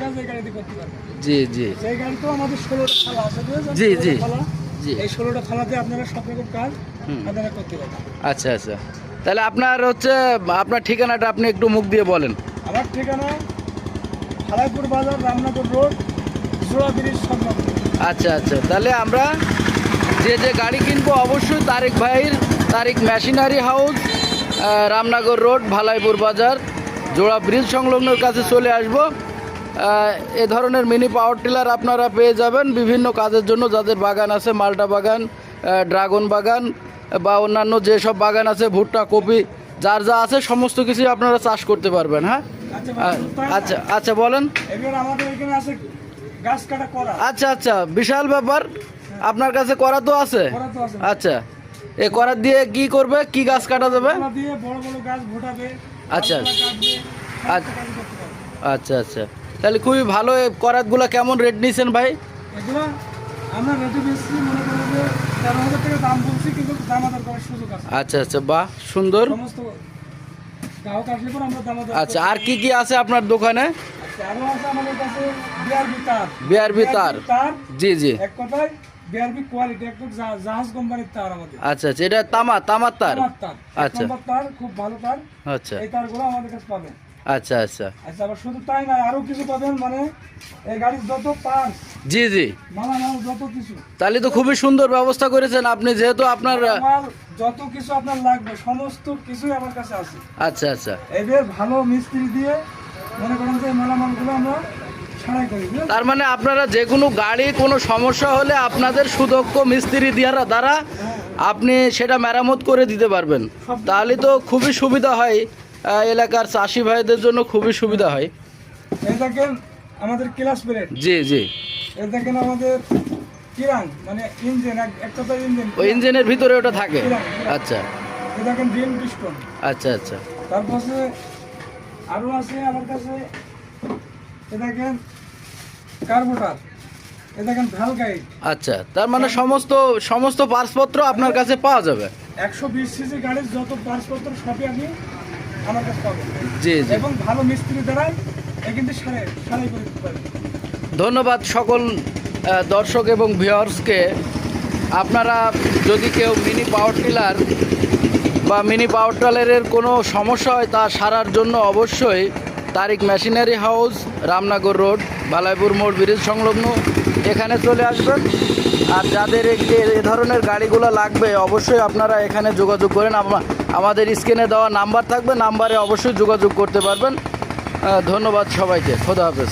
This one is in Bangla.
কাজ এই গাড়িতে করতে পারবেন। জি জি এই গাড়িতেও আমাদের 16টা থালা আছে, বুঝেছেন? জি, জি, 16টা থালা। জি। এই 16টা থালাতে আপনারা সব রকম কাজ আপনারা করতে পারবেন। আচ্ছা আচ্ছা, তাহলে আপনার হচ্ছে আপনার ঠিকানাটা আপনি একটু মুখ দিয়ে বলেন। আমার ঠিকানা হালাইপুর বাজার, রামনগর রোড, জোড়া ব্রিজ সংলগ্ন। আচ্ছা আচ্ছা, তাহলে আমরা যে যে গাড়ি কিনবো অবশ্যই Tarik machinery house, Ramnagar road, Bhalaipur বাজার, জোড়া ব্রিজ সংলগ্নর কাছে চলে আসব। এ ধরনের মিনি পাওয়ার টিলার আপনারা পেয়ে যাবেন বিভিন্ন কাজের জন্য। যাদের বাগান আছে, মালটা বাগান, ড্রাগন বাগান বা অন্যান্য যেসব বাগান আছে, ভুট্টা, কপি, যার যা আছে সমস্ত কিছুই আপনারা চাষ করতে পারবেন। হ্যাঁ, আচ্ছা আচ্ছা বলেন। এবার আমাদের এখানে আছে গাছ কাটা করা। আচ্ছা আচ্ছা, বিশাল ব্যাপার। আপনার কাছে করা তো আছে? করা তো আছে। আচ্ছা, এ করার দিয়ে কি করবে, কি গাছ কাটা যাবে? কলা দিয়ে বড় বড় গাছ ভোটাবে। আচ্ছা কাটবে, আচ্ছা কাজ করতে পারবে। আচ্ছা আচ্ছা, তাহলে খুবই ভালো। এই করাতগুলো কেমন রেট নিয়েছেন ভাই? এগুলো আমরা রেটে বেশি মনে করি যে 13,000 টাকা দাম বলছি, কিন্তু দামাদার করার সুযোগ আছে। আচ্ছা আচ্ছা, বাহ, সুন্দর। সমস্ত গ্রাহক আসলে পর আমরা দামাদার। আচ্ছা, আর কি কি আছে আপনার দোকানে? আরো আছে আমাদের কাছে বিআরবি তার। বিআরবি তার, জি জি। এক কথায় বিআরবি কোয়ালিটি, একদম জাহাজ কোম্পানির তার আমাদের। আচ্ছা আচ্ছা, এটা তামার তার। তামার তার, এক আচ্ছা নম্বর তার, খুব ভালো তার। আচ্ছা এই তারগুলো আমাদের কাছে পাবেন। আচ্ছা আচ্ছা, আচ্ছা, আবার শুধু তাই না, আরো কিছু পাবেন, মানে এই গাড়ির যত পার্টস, জি জি। মালামাল যত কিছু, তাহলে তো খুবই সুন্দর ব্যবস্থা করেছেন আপনি, যেহেতু আপনার। মালামাল যত কিছু আপনার লাগবে সমস্ত কিছুই আমার কাছে আছে। আচ্ছা আচ্ছা, এদের ভালো মিস্ত্রি দিয়ে মনে করেন যে মালামালগুলো আমরা সারাই করি, বুঝলেন? তার মানে আপনারা যে কোনো গাড়ি কোনো সমস্যা হলে আপনাদের সুদক্ষ মিস্ত্রি দ্বারা আপনি সেটা মেরামত করে দিতে পারবেন। তাহলে তো খুবই সুবিধা হয়, এলাকার চাষি ভাইদের জন্য খুবই সুবিধা হয়। এই দেখেন আমাদের ক্লাস প্লেট, জি জি। এই দেখেন আমাদের কিরাং, মানে ইঞ্জিন, একটা তো ইঞ্জিন, ওই ইঞ্জিনের ভিতরে ওটা থাকে। আচ্ছা এই দেখেন ড্রিল পিস্টন। আচ্ছা আচ্ছা, তারপরে আরো আছে আমার কাছে, এই দেখেন কার্বোটার, এই দেখেন ভাল গাইড। আচ্ছা, তার মানে সমস্ত পার্টসপত্র আপনার কাছে পাওয়া যাবে। 120 সিসি গাড়ির যত পার্টসপত্র সবই আপনি আমার কাছে পাবেন। জি জি। এবং ভালো মিস্ত্রি দ্বারাই কিন্তু সারাই করে দিতে পারবেন। ধন্যবাদ সকল দর্শক এবং ভিউয়ার্সকে। আপনারা যদি কেউ মিনি পাওয়ার টিলার বা মিনি পাওয়ার টিলারের কোনো সমস্যা হয় তা সারার জন্য অবশ্যই Tarik machinery house, Ramnagar road, Bhalaipur মোড়, ব্রিজ সংলগ্ন এখানে চলে আসবেন। আর যাদের এ ধরনের গাড়িগুলো লাগবে অবশ্যই আপনারা এখানে যোগাযোগ করেন। আমাদের স্ক্রিনে দেওয়া নাম্বার থাকবে, নাম্বারে অবশ্যই যোগাযোগ করতে পারবেন। ধন্যবাদ সবাইকে, খোদা হাফেজ।